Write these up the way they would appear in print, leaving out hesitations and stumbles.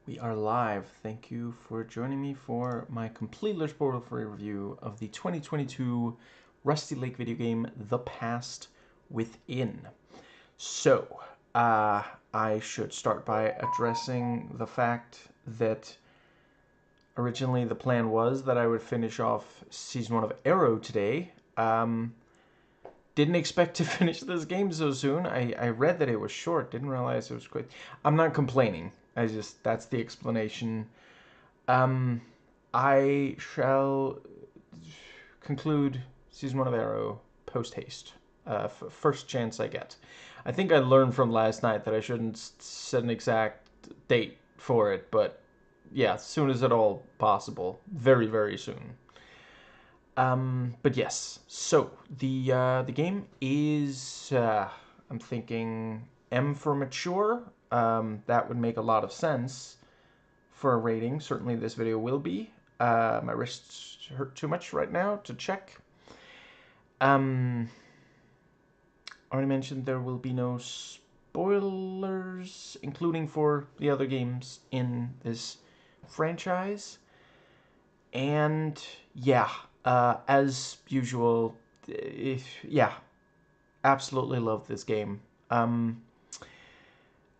We are live. Thank you for joining me for my completely spoiler-free review of the 2022 Rusty Lake video game, The Past Within. So, I should start by addressing the fact that originally the plan was that I would finish off Season 1 of Arrow today. Didn't expect to finish this game so soon. I read that it was short, didn't realize it was quick. I'm not complaining. That's the explanation. I shall conclude Season 1 of Arrow post-haste. First chance I get. I think I learned from last night that I shouldn't set an exact date for it, but yeah, as soon as at all possible. Very, very soon. But yes, so the game is, I'm thinking M for mature. That would make a lot of sense for a rating. Certainly this video will be. My wrists hurt too much right now to check. Already mentioned there will be no spoilers, including for the other games in this franchise. And yeah, as usual, yeah, absolutely love this game.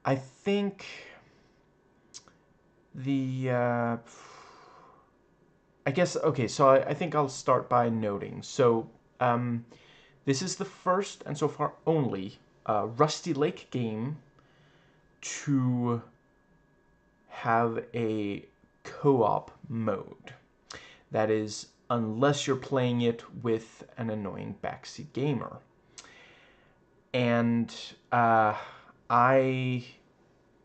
I think I guess, okay, so I think I'll start by noting. So, this is the first, and so far only, Rusty Lake game to have a co-op mode. That is, unless you're playing it with an annoying backseat gamer. And I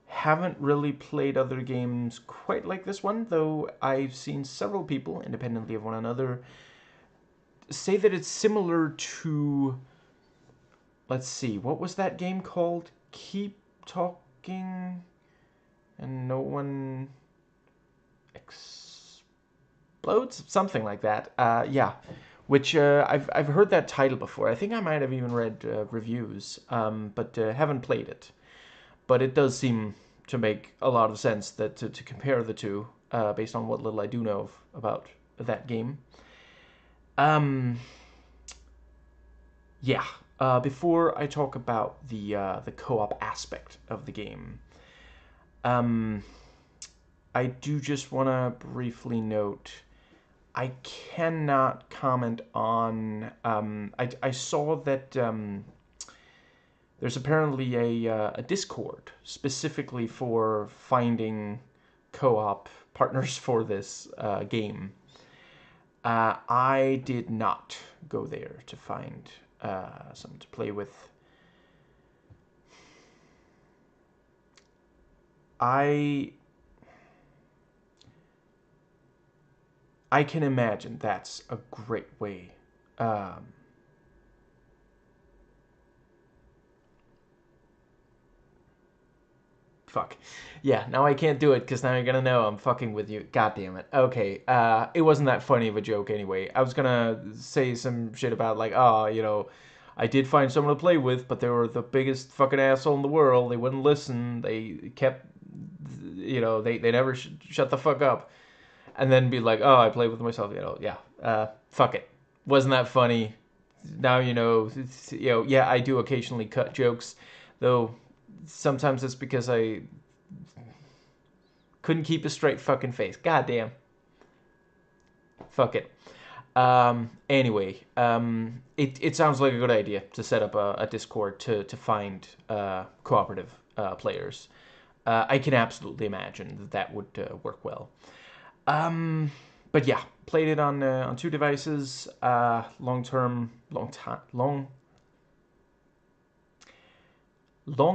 haven't really played other games quite like this one, though I've seen several people, independently of one another, say that it's similar to, let's see, what was that game called? Keep Talking and No One Explodes? Something like that. Yeah. Which I've heard that title before. I think I might have even read reviews, but haven't played it. But it does seem to make a lot of sense that to compare the two, based on what little I do know about that game. Yeah. Before I talk about the co-op aspect of the game, I do just want to briefly note, I cannot comment on. I saw that there's apparently a Discord specifically for finding co-op partners for this game. I did not go there to find someone to play with. I can imagine that's a great way. Fuck. Yeah, now I can't do it because now you're gonna know I'm fucking with you. God damn it. Okay, it wasn't that funny of a joke anyway. I was gonna say some shit about like, oh, you know, I did find someone to play with, but they were the biggest fucking asshole in the world. They wouldn't listen. They kept, you know, they never shut the fuck up. And then be like, oh, I played with myself, you know, yeah. Fuck it. Wasn't that funny? Now you know, yeah, I do occasionally cut jokes, though sometimes it's because I couldn't keep a straight fucking face. God damn. Fuck it. Anyway, it sounds like a good idea to set up a Discord to find cooperative players. I can absolutely imagine that would work well. But yeah, played it on two devices. Long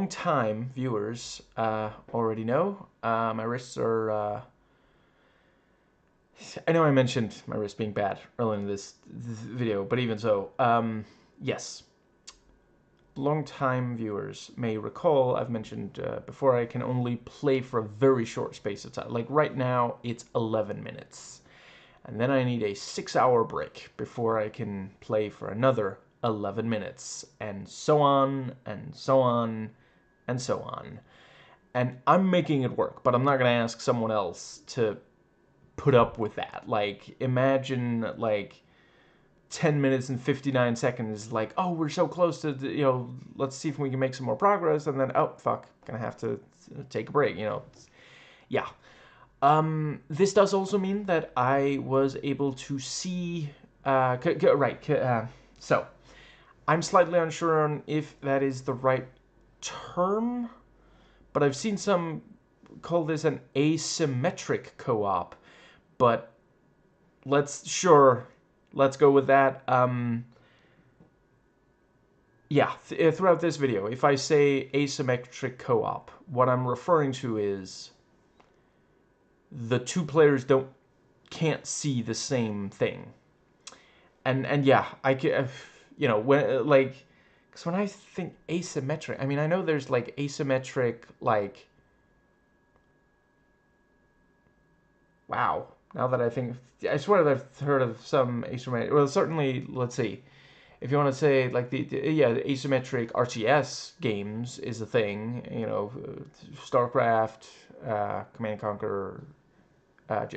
time viewers already know. My wrists are. I know I mentioned my wrist being bad earlier in this video, but even so, yes. Long-time viewers may recall I've mentioned before I can only play for a very short space of time. Like right now, it's 11 minutes. And then I need a 6-hour break before I can play for another 11 minutes. And so on, and so on, and so on. and I'm making it work, but I'm not gonna ask someone else to put up with that. Like, imagine like 10 minutes and 59 seconds, like, oh, we're so close to, let's see if we can make some more progress, and then, oh, fuck, gonna have to take a break, yeah. This does also mean that I was able to see, so I'm slightly unsure on if that is the right term, but I've seen some call this an asymmetric co-op, but let's go with that. Yeah, throughout this video, if I say asymmetric co-op, what I'm referring to is the two players can't see the same thing. And yeah, I can, when like, because when I think asymmetric, I mean, I know there's like asymmetric, like, wow. Now that I think, I swear that I've heard of some asymmetric. Well, certainly, let's see. If you want to say like the asymmetric RTS games is a thing, StarCraft, Command and Conquer,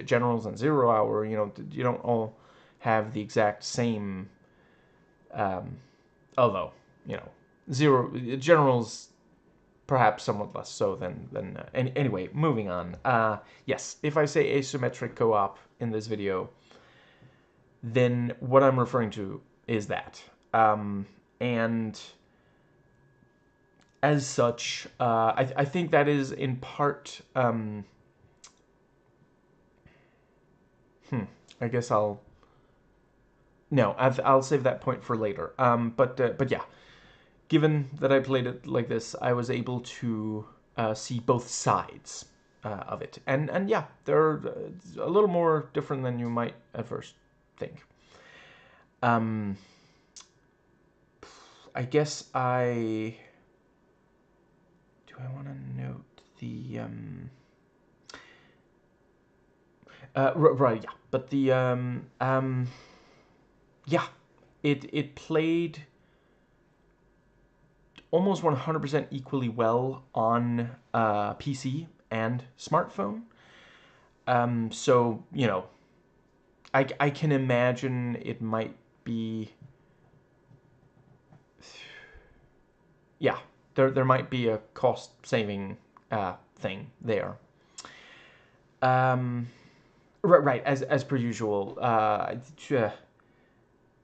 Generals, and Zero Hour. You don't all have the exact same. Although Zero Generals perhaps somewhat less so than anyway. Moving on. Yes, if I say asymmetric co-op in this video, then what I'm referring to is that. And as such, I think that is in part. I guess I'll save that point for later. But yeah, given that I played it like this, I was able to see both sides of it, and yeah, they're a little more different than you might at first think. I guess do I want to note the right, yeah, but the yeah, it played almost 100% equally well on PC and smartphone. So I can imagine it might be, yeah, there might be a cost saving thing there. Right, as per usual,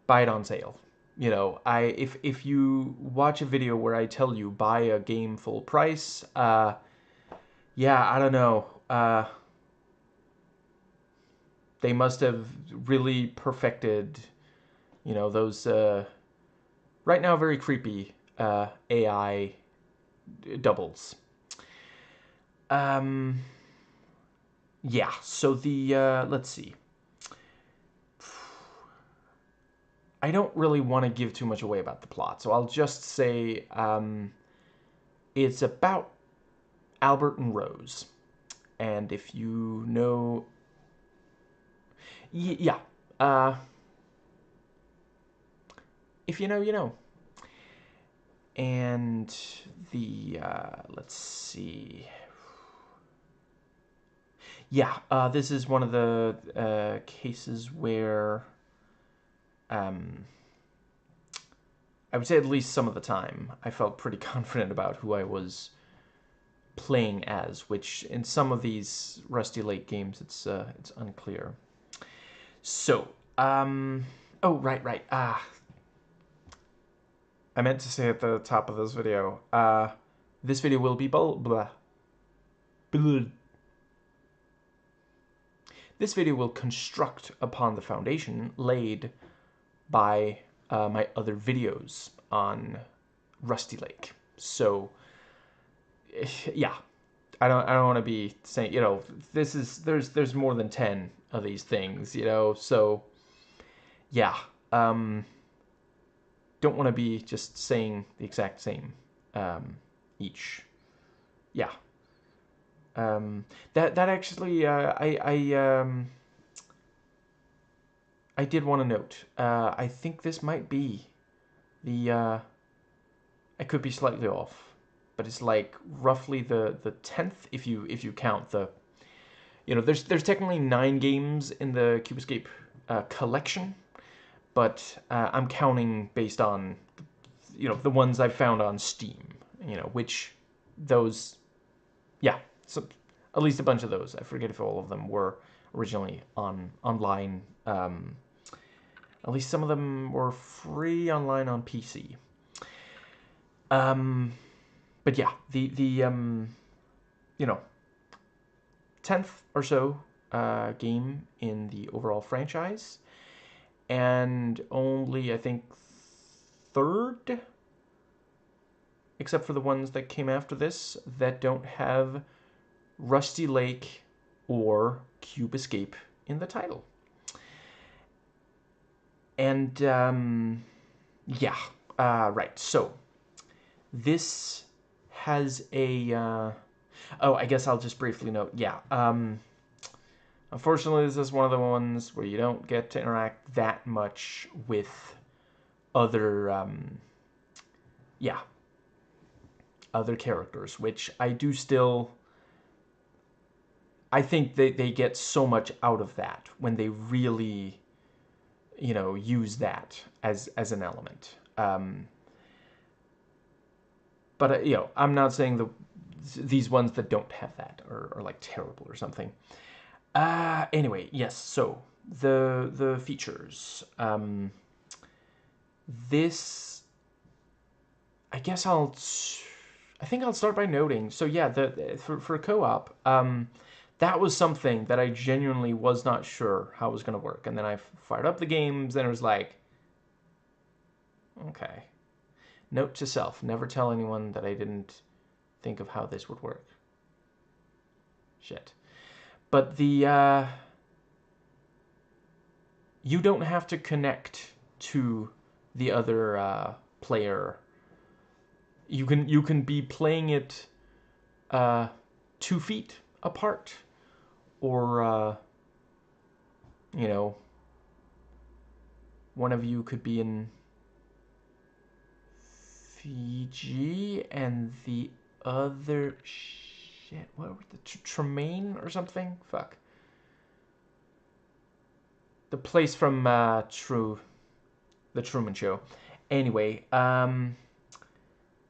buy it on sale. If you watch a video where I tell you buy a game full price, yeah, I don't know. They must have really perfected, those right now very creepy AI doubles. Yeah, so the let's see. I don't really want to give too much away about the plot, so I'll just say it's about Albert and Rose. And if you know... yeah. If you know, you know. And the... let's see... Yeah, this is one of the cases where... I would say at least some of the time, I felt pretty confident about who I was playing as, which in some of these Rusty Lake games, it's unclear. So, oh, right, I meant to say at the top of this video, this video will be This video will construct upon the foundation laid by my other videos on Rusty Lake. So, yeah, I don't want to be saying, there's more than 10 of these things, so yeah, don't want to be just saying the exact same each. Yeah. That actually I did want to note. I think this might be the I could be slightly off, but it's like roughly the 10th if you count the, there's technically 9 games in the Cube Escape collection, but I'm counting based on, the ones I've found on Steam, which those, yeah, so at least a bunch of those. I forget if all of them were originally online. At least some of them were free online on PC. But yeah, the 10th or so game in the overall franchise, and only I think 3rd, except for the ones that came after this that don't have Rusty Lake or Cube Escape in the title. And yeah, right. So this has a. Oh, I guess I'll just briefly note. Yeah. Unfortunately, this is one of the ones where you don't get to interact that much with other. Other characters, which I do still. I think they get so much out of that when they really, use that as an element. But I'm not saying these ones that don't have that are like terrible or something. Anyway, yes. So the features. This, I guess I think I'll start by noting. So yeah, for co-op, that was something that I genuinely was not sure how it was going to work, and then I fired up the games, and it was like, okay. Note to self: never tell anyone that I didn't think of how this would work. Shit. But the you don't have to connect to the other player. You can be playing it 2 feet apart, or one of you could be in Fiji and the other shit. What were the Tremaine or something? Fuck. The place from the Truman Show. Anyway,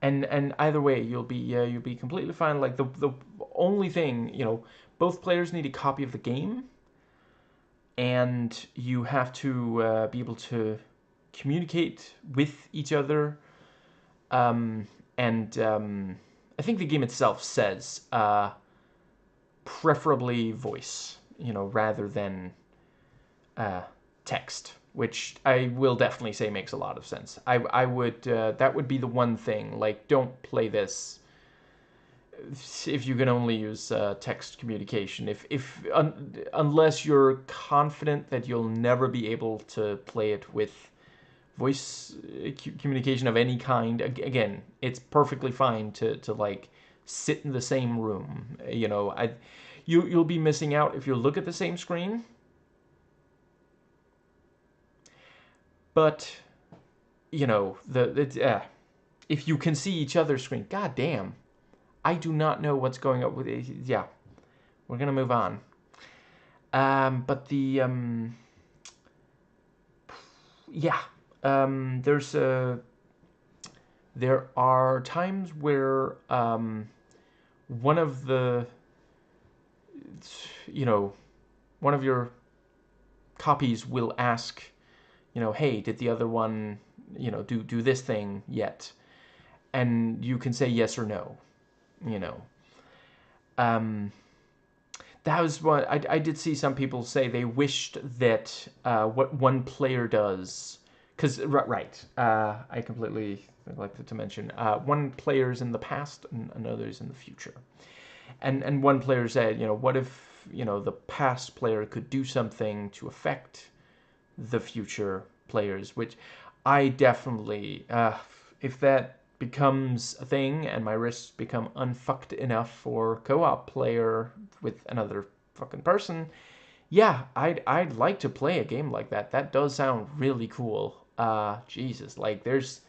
and either way, you'll be completely fine. Like the only thing, both players need a copy of the game, and you have to be able to communicate with each other. I think the game itself says preferably voice, rather than text, which I will definitely say makes a lot of sense. I would that would be the one thing. Like, don't play this if you can only use text communication. Unless you're confident that you'll never be able to play it with voice communication of any kind. Again, it's perfectly fine to like sit in the same room. You'll be missing out if you look at the same screen. But if you can see each other's screen, god damn, I do not know what's going on with it. Yeah, we're gonna move on. But the there are times where one of the one of your copies will ask, hey, did the other one do this thing yet? And you can say yes or no. That was what I did see some people say they wished that what one player does, because right, I completely neglected to mention one player's in the past and another's in the future, and one player said, what if the past player could do something to affect the future players, which I definitely, if that becomes a thing and my wrists become unfucked enough for co-op player with another fucking person, yeah, I'd like to play a game like that. That does sound really cool. Jesus, like there's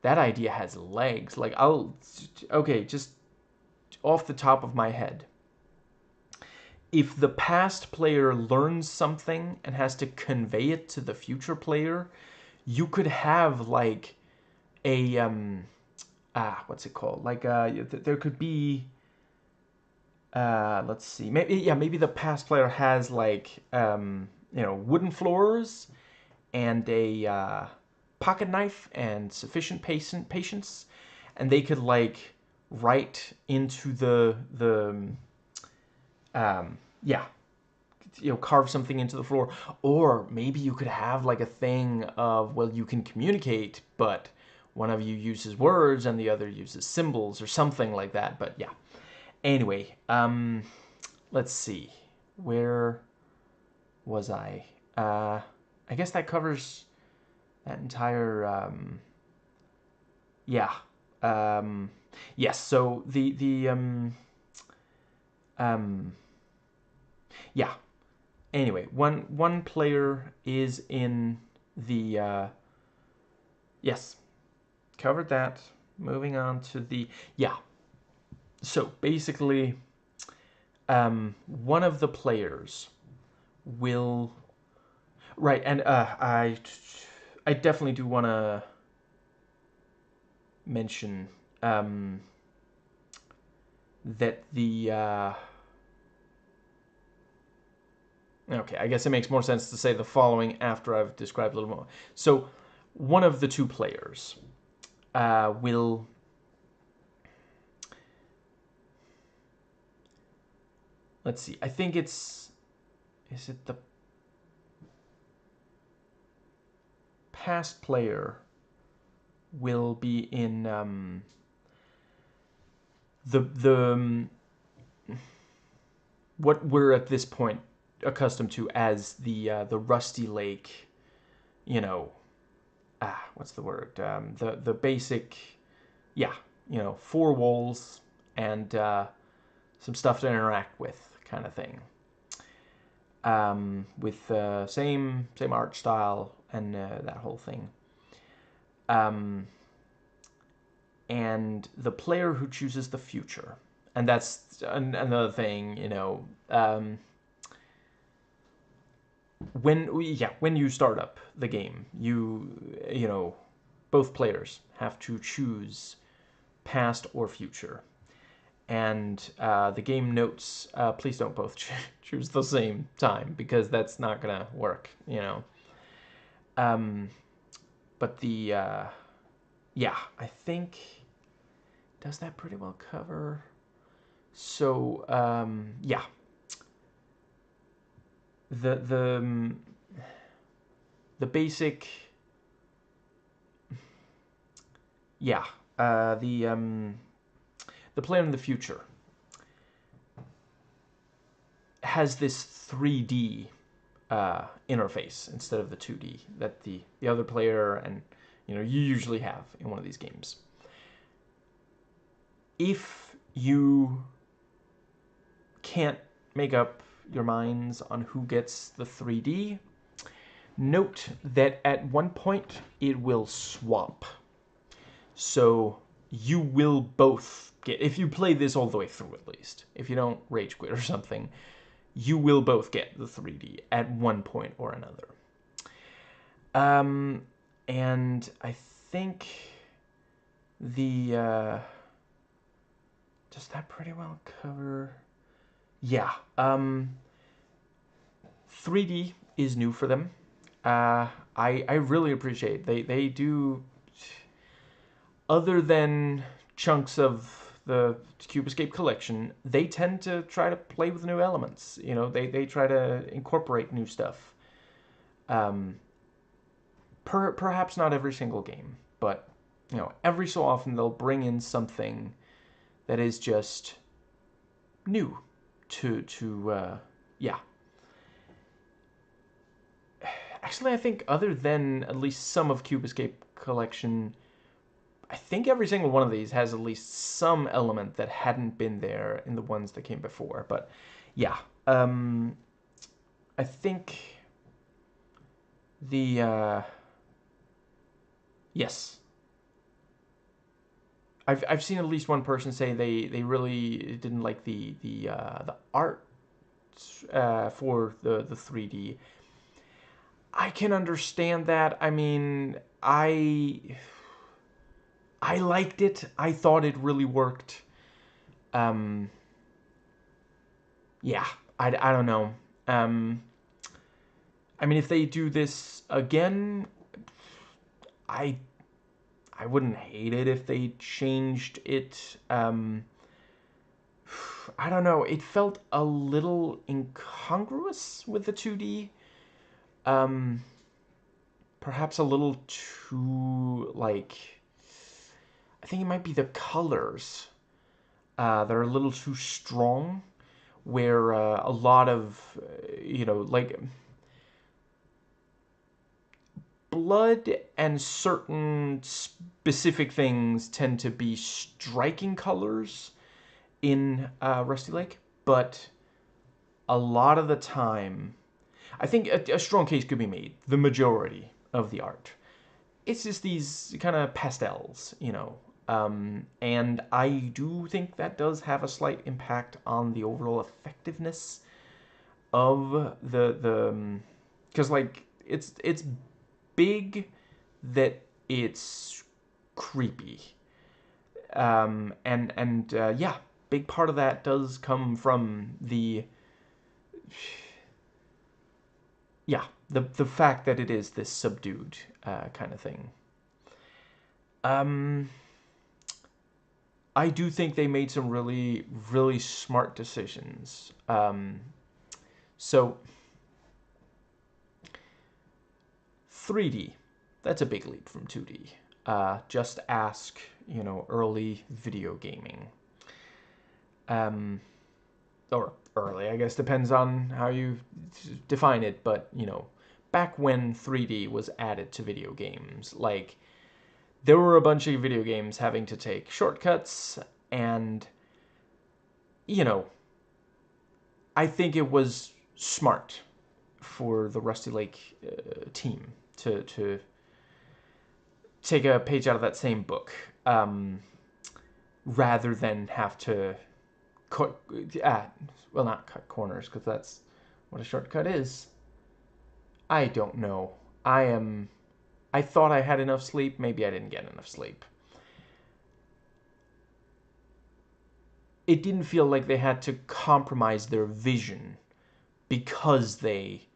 that idea has legs. Like, okay, just off the top of my head, if the past player learns something and has to convey it to the future player, you could have like a what's it called? Like there could be let's see, maybe the past player has like wooden floors and a pocket knife and sufficient patience, and they could like write into the yeah, carve something into the floor. Or maybe you could have like a thing of, well, you can communicate, but one of you uses words and the other uses symbols or something like that. But yeah, anyway, let's see, where was I guess that covers that entire yeah. Yes, so um yeah, anyway, one player is in the yes, covered that. Moving on to the yeah. So basically, one of the players will right, and I definitely do want to mention that the okay, I guess it makes more sense to say the following after I've described a little more. So, one of the two players will let's see. I think is it the past player will be in the what we're at this point accustomed to as the Rusty Lake, what's the word? The basic, yeah, 4 walls and some stuff to interact with, kind of thing. With same art style and that whole thing. And the player who chooses the future, and that's another thing, when you start up the game, both players have to choose past or future. And the game notes, please don't both choose the same time, because that's not gonna work, but yeah, I think, does that pretty well cover? So yeah, the basic, yeah, the player in the future has this 3D interface instead of the 2D that the other player and you usually have in one of these games. If you can't make up your minds on who gets the 3D, note that at one point it will swap. So you will both get, if you play this all the way through at least, if you don't rage quit or something, you will both get the 3D at one point or another. And I think does that pretty well cover? Yeah. 3D is new for them. I really appreciate they do, other than chunks of the Cube Escape collection, they tend to try to play with new elements. They try to incorporate new stuff. Perhaps not every single game, but every so often they'll bring in something that is just new to yeah. Actually, I think other than at least some of Cube Escape collection, I think every single one of these has at least some element that hadn't been there in the ones that came before. But yeah, I think the yes, I've seen at least one person say they really didn't like the art for the 3D. I can understand that. I mean, I liked it. I thought it really worked. Um, yeah, I don't know. Um, I mean, if they do this again, I I wouldn't hate it if they changed it. I don't know. It felt a little incongruous with the 2D. Um, Perhaps a little too like. I think it might be the colors that are a little too strong. Where a lot of like blood and certain specific things tend to be striking colors in Rusty Lake, but a lot of the time, I think a strong case could be made. The majority of the art, it's just these kind of pastels, and I do think that does have a slight impact on the overall effectiveness of the because like it's big that it's creepy. And yeah, big part of that does come from the fact that it is this subdued kind of thing. Um, I do think they made some really really smart decisions. So 3D, that's a big leap from 2D. Just ask, early video gaming. Um, or early, I guess, depends on how you define it, but, back when 3D was added to video games, like, there were a bunch of video games having to take shortcuts, and, you know, I think it was smart for the Rusty Lake team to take a page out of that same book, rather than have to not cut corners, because that's what a shortcut is. I don't know. I thought I had enough sleep. Maybe I didn't get enough sleep. It didn't feel like they had to compromise their vision because they,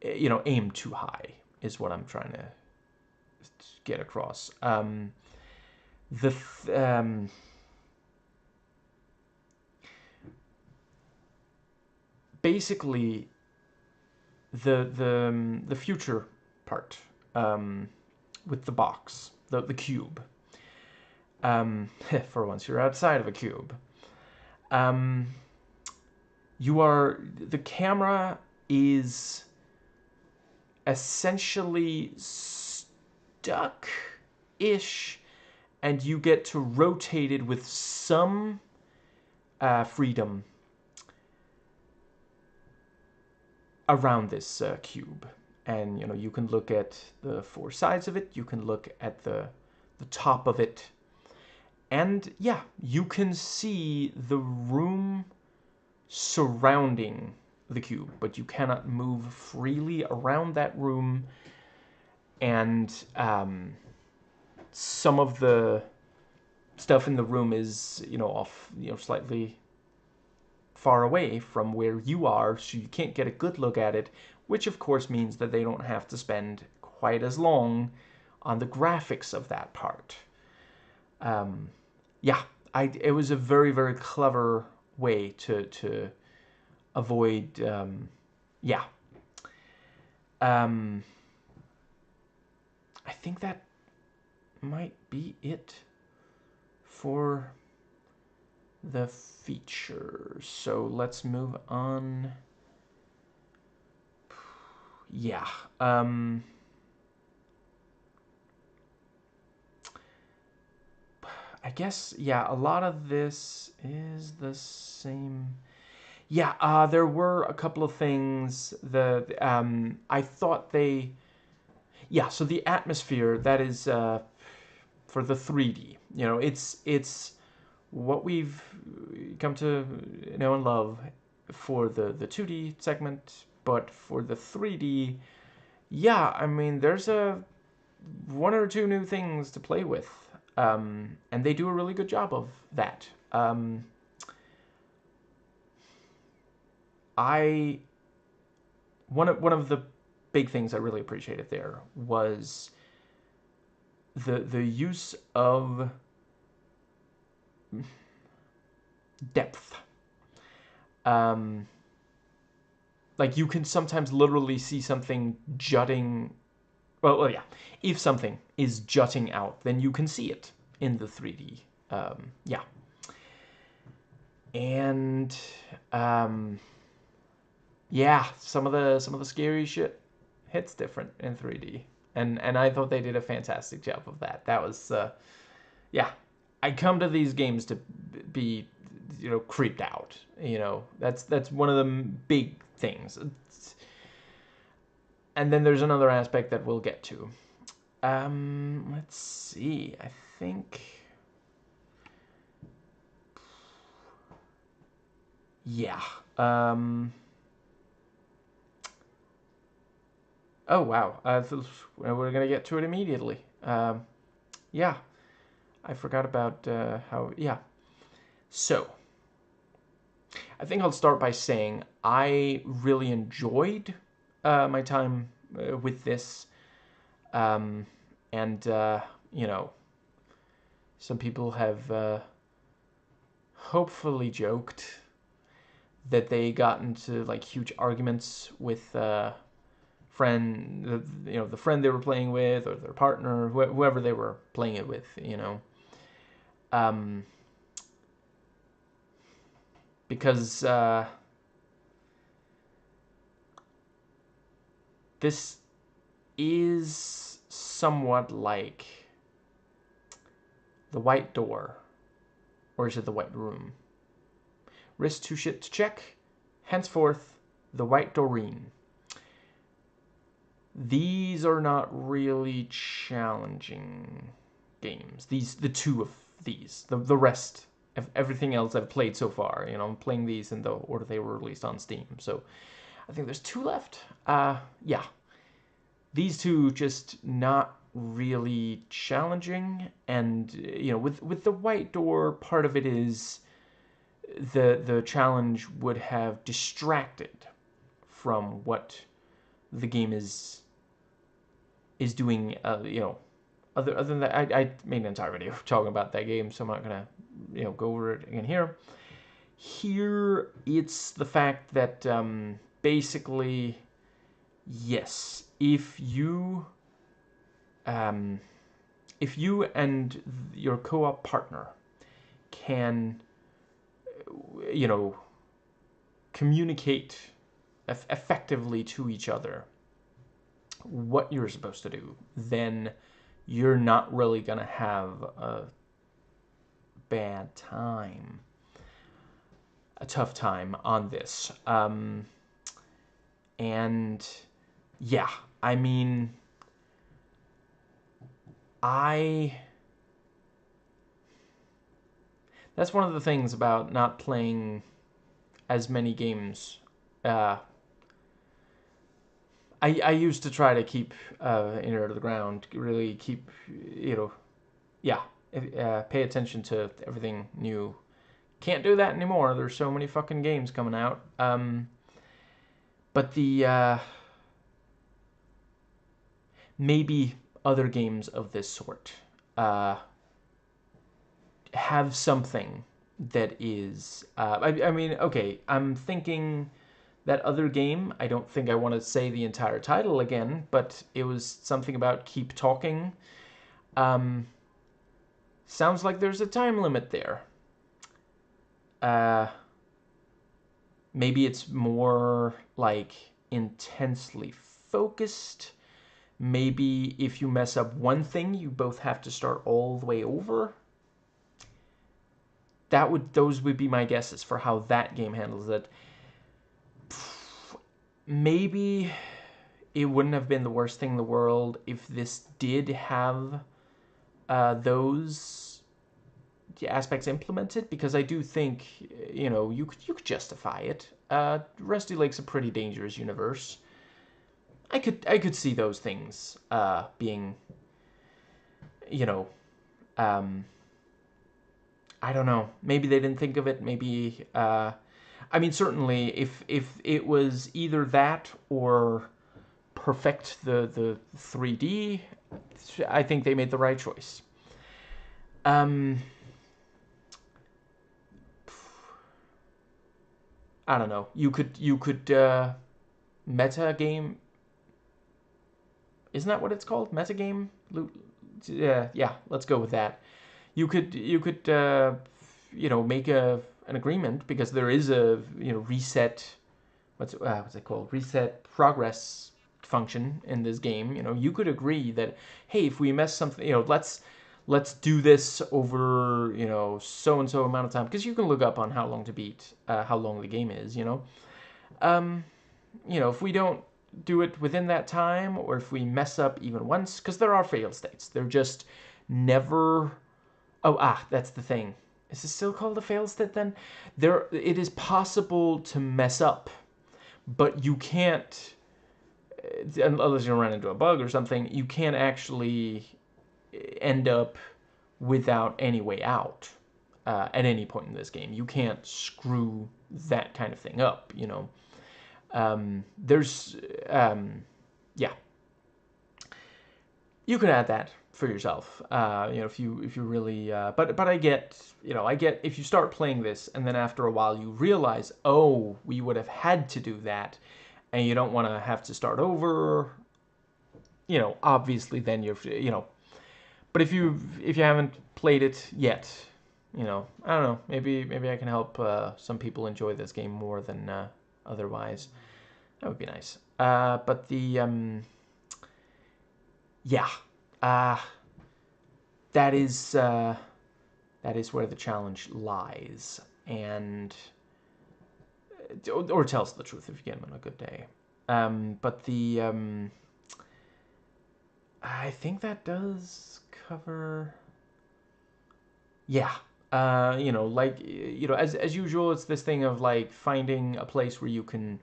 aimed too high, is what I'm trying to get across. The basically the future part, with the box, the cube. For once, you're outside of a cube. Um, the camera is essentially stuck-ish, and you get to rotate it with some freedom around this cube. And, you can look at the four sides of it, you can look at the top of it, and yeah, you can see the room surrounding the cube, but you cannot move freely around that room. And some of the stuff in the room is, off, slightly far away from where you are, so you can't get a good look at it, which of course means that they don't have to spend quite as long on the graphics of that part. Yeah, it was a very, very clever way to avoid, yeah. I think that might be it for the features. So let's move on. Yeah. I guess, yeah, a lot of this is the same. Yeah, there were a couple of things that I thought they... Yeah, so the atmosphere, that is for the 3D. You know, it's what we've come to know and love for the 2D segment, but for the 3D, yeah, I mean, there's a one or two new things to play with, and they do a really good job of that. I one of the big things I really appreciated there was the use of depth. Like you can sometimes literally see something jutting. Well, yeah. If something is jutting out, then you can see it in the 3D. Yeah. And yeah, some of the scary shit hits different in 3D, and I thought they did a fantastic job of that. That was yeah. I come to these games to be, you know, creeped out. You know, that's one of the big things. And then there's another aspect that we'll get to. Let's see. I think. Yeah. Oh wow. We're gonna get to it immediately. Yeah. I forgot about how. Yeah. So. I think I'll start by saying I really enjoyed my time with this, and you know, some people have hopefully joked that they got into like huge arguments with friend, you know, the friend they were playing with or their partner, whoever they were playing it with, you know, because this is somewhat like the White Door, or is it the White Room? Risk too shit to check. Henceforth, the White Doreen. These are not really challenging games. The two of these. The rest of everything else I've played so far. You know, I'm playing these in the order they were released on Steam. So I think there's two left. Yeah. These two just not really challenging, and you know, with the White Door, part of it is the challenge would have distracted from what the game is doing. You know, other than that, I made an entire video talking about that game, so I'm not gonna, you know, go over it again here. Here, it's the fact that basically, yes, if you and your co-op partner can, you know, communicate effectively to each other what you're supposed to do, then you're not really gonna have a bad time, a tough time on this. And yeah, I mean, that's one of the things about not playing as many games. I used to try to keep ear to the ground, really keep, you know, yeah, pay attention to everything new. Can't do that anymore. There's so many fucking games coming out. But the maybe other games of this sort have something that is. I mean, okay, I'm thinking that other game, I don't think I want to say the entire title again, but it was something about keep talking. Sounds like there's a time limit there. Maybe it's more like intensely focused. Maybe if you mess up one thing, you both have to start all the way over. Those would be my guesses for how that game handles it. Maybe it wouldn't have been the worst thing in the world if this did have those aspects implemented, because I do think, you could justify it. Rusty Lake's a pretty dangerous universe. I could see those things being, you know, um, I don't know. Maybe they didn't think of it. Maybe, I mean, certainly, if it was either that or perfect the 3D, I think they made the right choice. Um, I don't know. You could meta game. Isn't that what it's called? Meta game. Yeah. Let's go with that. You could make an agreement, because there is a reset. What's it called? Reset progress function in this game. You could agree that, hey, if we mess something, let's do this over so and so amount of time, because you can look up on how long to beat, how long the game is. Um, if we don't do it within that time, or if we mess up even once, because there are fail states. They're just never. Oh, that's the thing. Is this still called a fail state then? It is possible to mess up, but you can't, unless you run into a bug or something, you can't actually end up without any way out at any point in this game. You can't screw that kind of thing up, There's, yeah. You can add that for yourself, if you really. But I get if you start playing this and then after a while you realize, oh, we would have had to do that, and you don't want to have to start over. Obviously, then But if you haven't played it yet, I don't know. Maybe I can help some people enjoy this game more than otherwise. That would be nice. But yeah, uh, that is where the challenge lies, and or tells the truth if you get them on a good day. But I think that does cover. Yeah. As usual, it's this thing of like finding a place where you can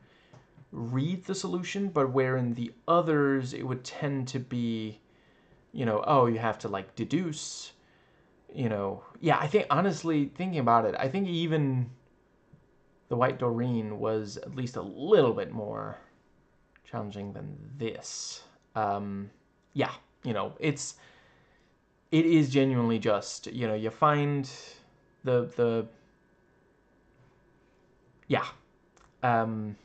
read the solution, but where in the others it would tend to be, oh, you have to like deduce, Yeah, I think, honestly, thinking about it, I think even the White Doreen was at least a little bit more challenging than this. Yeah, it is genuinely just, you find the yeah, um,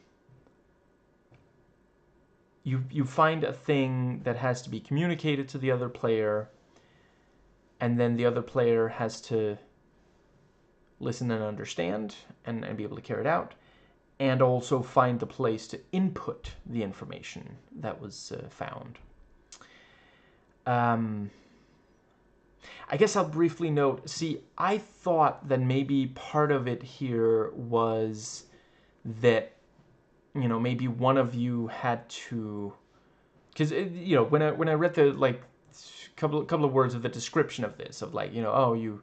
you find a thing that has to be communicated to the other player, and then the other player has to listen and understand, and be able to carry it out, and also find the place to input the information that was found. I guess I'll briefly note, see, I thought that maybe part of it here was that, maybe one of you had to, because, when I read the, like, couple of words of the description of this, of like, oh, you,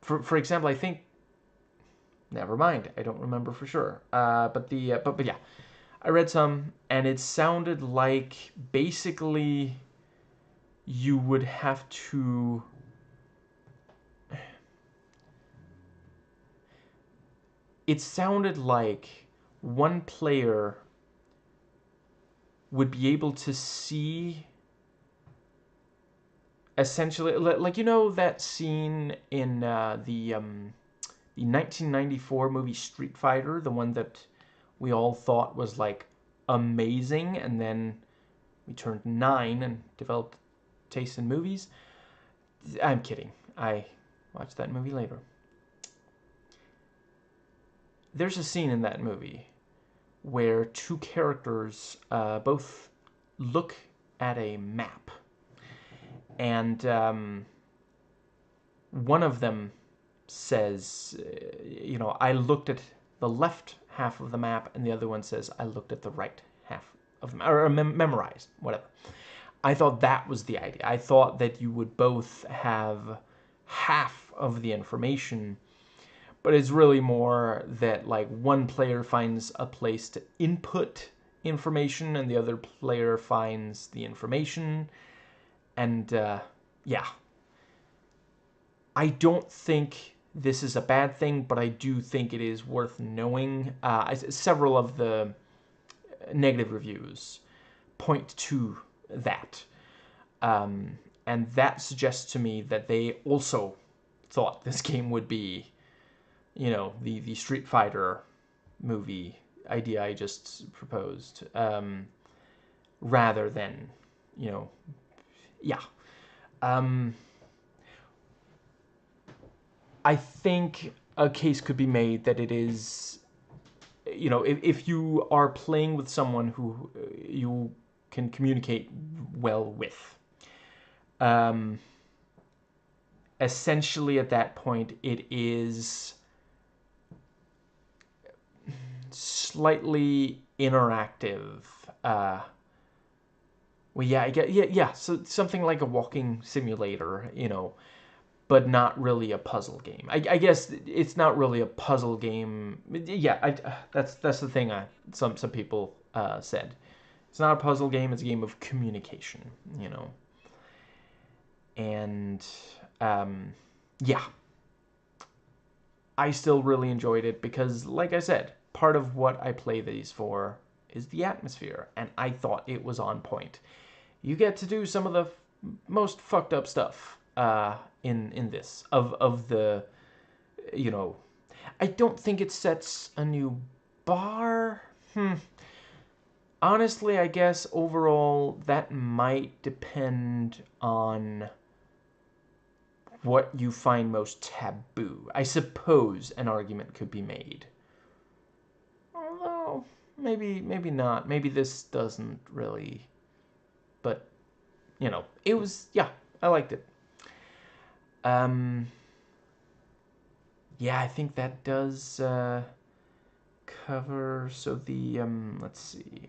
for example, I think, never mind, I don't remember for sure, but yeah, I read some, and it sounded like basically you would have to. It sounded like one player would be able to see, essentially, like, that scene in the 1994 movie Street Fighter, the one that we all thought was like amazing, and then we turned 9 and developed taste in movies. I'm kidding. I watched that movie later. There's a scene in that movie where two characters both look at a map, and one of them says, I looked at the left half of the map, and the other one says, I looked at the right half of the map, or memorized, whatever. I thought that was the idea. I thought that you would both have half of the information, but it's really more that like one player finds a place to input information and the other player finds the information. And yeah, I don't think this is a bad thing, but I do think it is worth knowing. Several of the negative reviews point to that. And that suggests to me that they also thought this game would be, you know, the Street Fighter movie idea I just proposed, rather than, you know, yeah. I think a case could be made that it is, you know, if you are playing with someone who you can communicate well with, essentially at that point it is slightly interactive. Well, yeah, I get, yeah. So something like a walking simulator, you know, but not really a puzzle game. I guess it's not really a puzzle game. Yeah, that's the thing. Some people said it's not a puzzle game. It's a game of communication, you know. And yeah, I still really enjoyed it because, like I said, part of what I play these for is the atmosphere, and I thought it was on point. You get to do some of the most fucked up stuff in this of the, you know, I don't think it sets a new bar. Honestly, I guess overall that might depend on what you find most taboo. I suppose an argument could be made. Although maybe not. Maybe this doesn't really, but you know, it was, yeah, I liked it. Yeah, I think that does cover. So the let's see.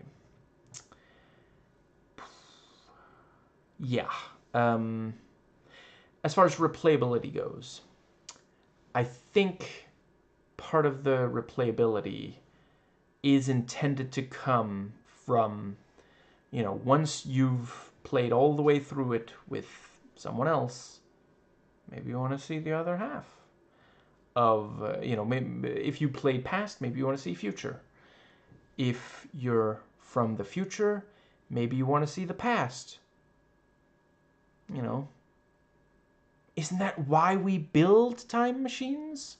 Yeah. As far as replayability goes, I think part of the replayability is intended to come from, you know, once you've played all the way through it with someone else, maybe you want to see the other half of, you know, maybe if you played past, maybe you want to see future. If you're from the future, maybe you want to see the past. You know, isn't that why we build time machines?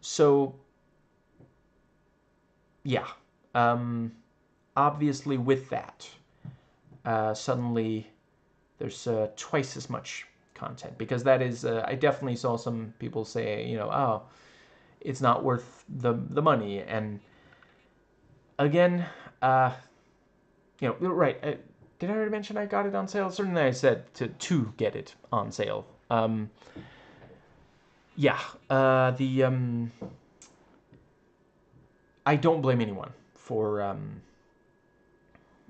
So, yeah. Obviously, with that, suddenly there's twice as much content, because that is, I definitely saw some people say, you know, oh, it's not worth the money. And again, you know, right. Did I already mention I got it on sale? Certainly I said to get it on sale. Yeah, I don't blame anyone for,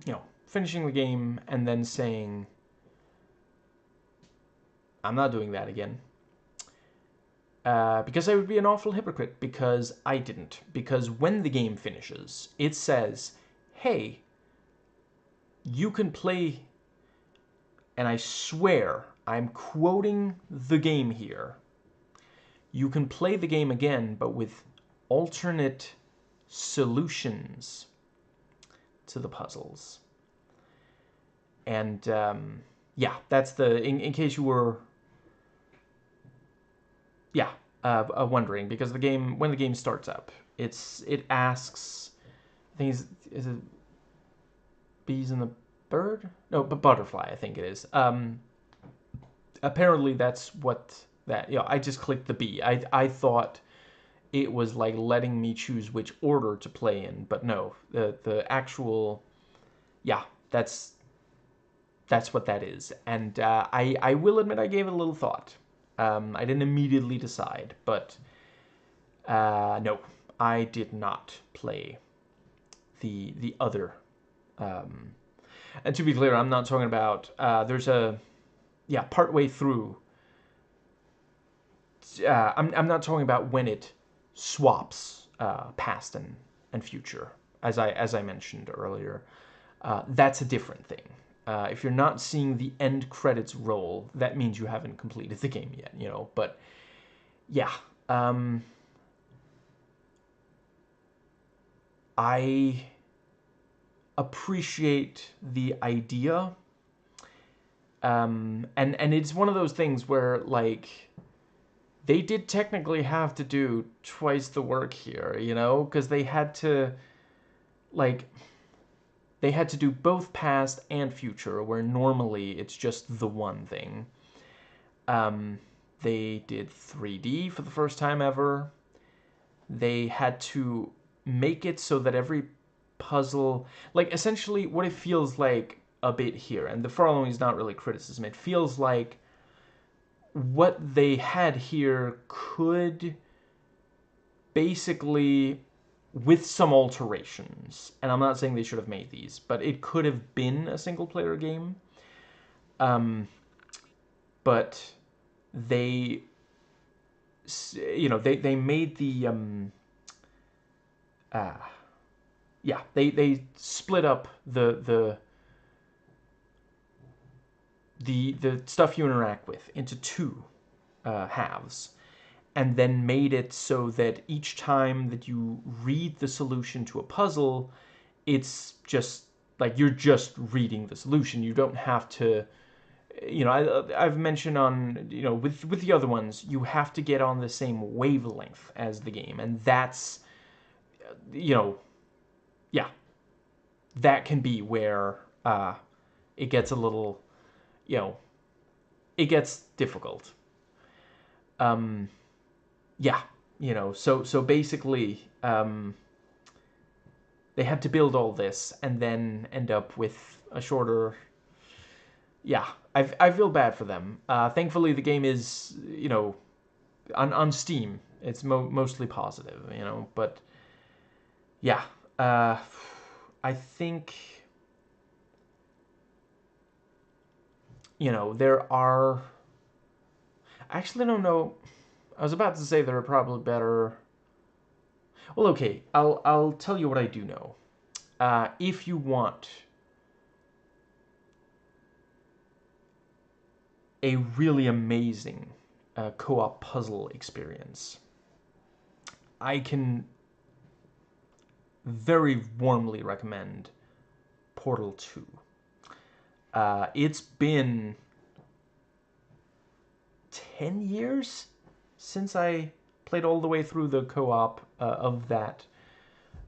you know, finishing the game and then saying, I'm not doing that again. Because I would be an awful hypocrite, because I didn't. Because when the game finishes, it says, hey, you can play, and I swear, I'm quoting the game here, you can play the game again, but with alternate solutions to the puzzles. And yeah, that's the, in case you were, yeah, wondering, because the game, when the game starts up, it asks, I think is it bees and the bird? No, but butterfly, I think it is. Apparently that's what that, you know, I just clicked the bee. I thought it was like letting me choose which order to play in, but no, the actual, yeah, that's what that is. And I will admit I gave it a little thought. I didn't immediately decide, but no, I did not play the other. And to be clear, I'm not talking about, there's a, yeah, partway through, I'm not talking about when it swaps past and future, as I mentioned earlier. That's a different thing. If you're not seeing the end credits roll, that means you haven't completed the game yet, you know. But yeah, I appreciate the idea, and it's one of those things where like they did technically have to do twice the work here, you know, because like they had to do both past and future, where normally it's just the one thing. Um, they did 3D for the first time ever. They had to make it so that every puzzle, like essentially what it feels like a bit here, and the following is not really criticism, it feels like what they had here could basically, with some alterations, and I'm not saying they should have made these, but it could have been a single player game. Um, but they, you know, they made the, yeah, they split up the stuff you interact with into two halves, and then made it so that each time that you read the solution to a puzzle, it's just like you're just reading the solution. You don't have to, you know, I've mentioned on, you know, with the other ones, you have to get on the same wavelength as the game, and that's, you know, yeah, that can be where it gets a little, you know, it gets difficult. Um, yeah, you know, so basically, they had to build all this and then end up with a shorter. Yeah, I feel bad for them. Thankfully, the game is, you know, on Steam. It's mostly positive, you know, but yeah, I think, you know, there are. I actually don't know. I was about to say there are probably better. Well, okay, I'll tell you what I do know. If you want a really amazing co-op puzzle experience, I can very warmly recommend Portal 2. It's been 10 years since I played all the way through the co-op of that.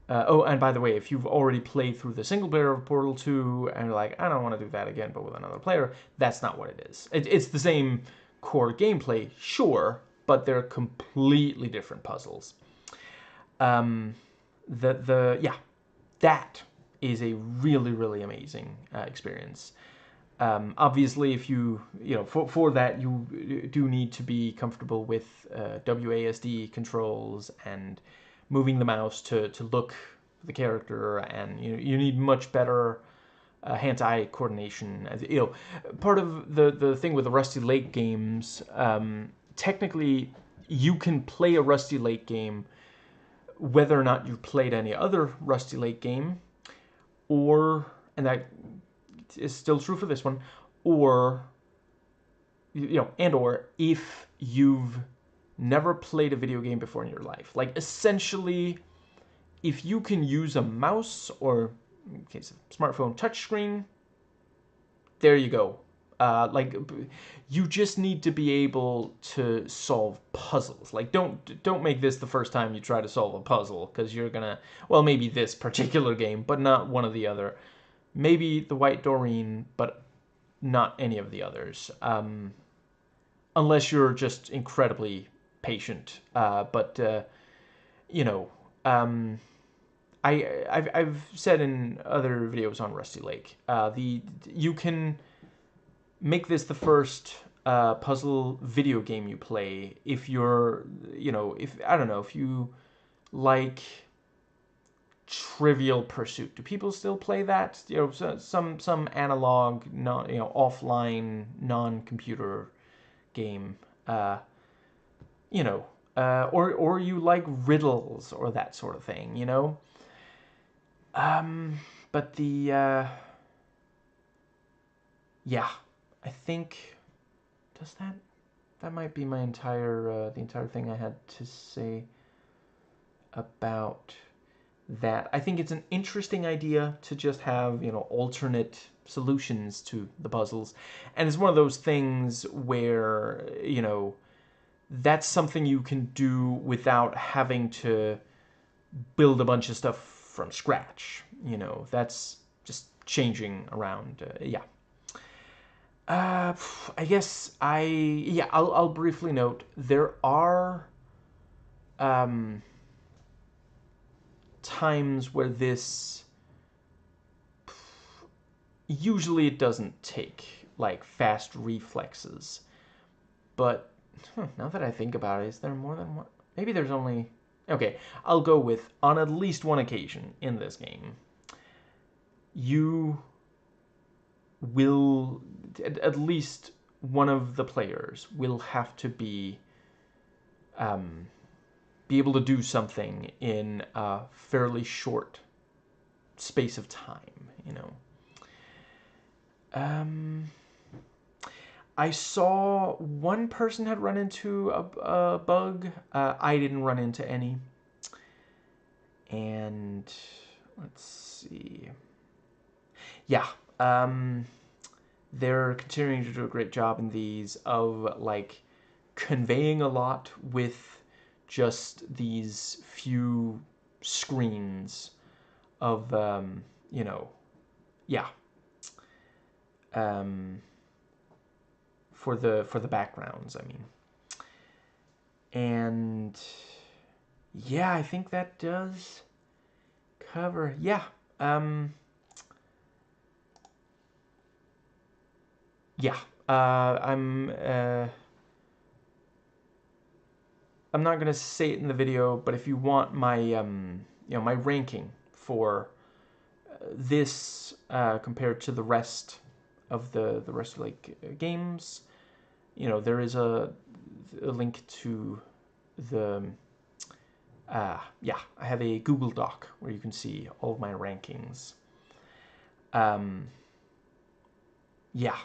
Oh, and by the way, if you've already played through the single player of Portal 2 and you're like, I don't want to do that again, but with another player, that's not what it is. It's the same core gameplay, sure, but they're completely different puzzles. Um, yeah, that is a really, really amazing experience. Obviously, if you know, for that, you do need to be comfortable with WASD controls and moving the mouse to look the character, and you need much better hand-eye coordination. You know, part of the thing with the Rusty Lake games, technically, you can play a Rusty Lake game whether or not you've played any other Rusty Lake game, or, and that is still true for this one, or, you know, and or if you've never played a video game before in your life. Like, essentially, if you can use a mouse, or in case of smartphone, touchscreen, there you go. Like, you just need to be able to solve puzzles. Like, don't make this the first time you try to solve a puzzle, because you're gonna, well, maybe this particular game, but not one of the other. Maybe the White Doreen, but not any of the others. Unless you're just incredibly patient. You know, I've said in other videos on Rusty Lake, you can make this the first puzzle video game you play if you're, you know, if, I don't know, if you like Trivial Pursuit. Do people still play that? You know, some analog, non, you know, offline, non-computer game. You know, or you like riddles or that sort of thing. You know. But yeah, I think does that might be my entire the entire thing I had to say about that. I think it's an interesting idea to just have, you know, alternate solutions to the puzzles. And it's one of those things where, you know, that's something you can do without having to build a bunch of stuff from scratch. You know, that's just changing around. Yeah. I guess I'll briefly note there are times where this usually it doesn't take like fast reflexes, but now that I think about it, is there more than one? Maybe there's only... Okay, I'll go with on at least one occasion in this game, you will, at least one of the players will have to be able to do something in a fairly short space of time, you know. I saw one person had run into a bug. I didn't run into any. And let's see. Yeah, they're continuing to do a great job in these of like conveying a lot with just these few screens of you know, yeah, for the backgrounds, I mean. And yeah, I think that does cover. Yeah. Yeah. I'm not gonna say it in the video, but if you want my you know, my ranking for this compared to the rest of the rest of like games, you know, there is a link to the yeah, I have a Google Doc where you can see all of my rankings. Yeah,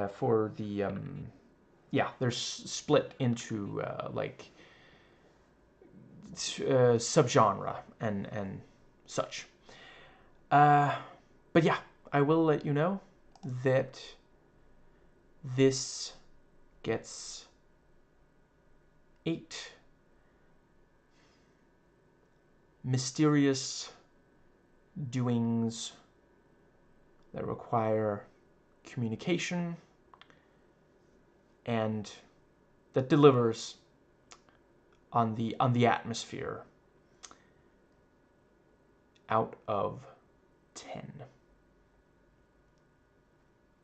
for the yeah, they're split into like subgenre and such. But yeah, I will let you know that this gets 8 mysterious doings that require communication and that delivers on the atmosphere out of 10.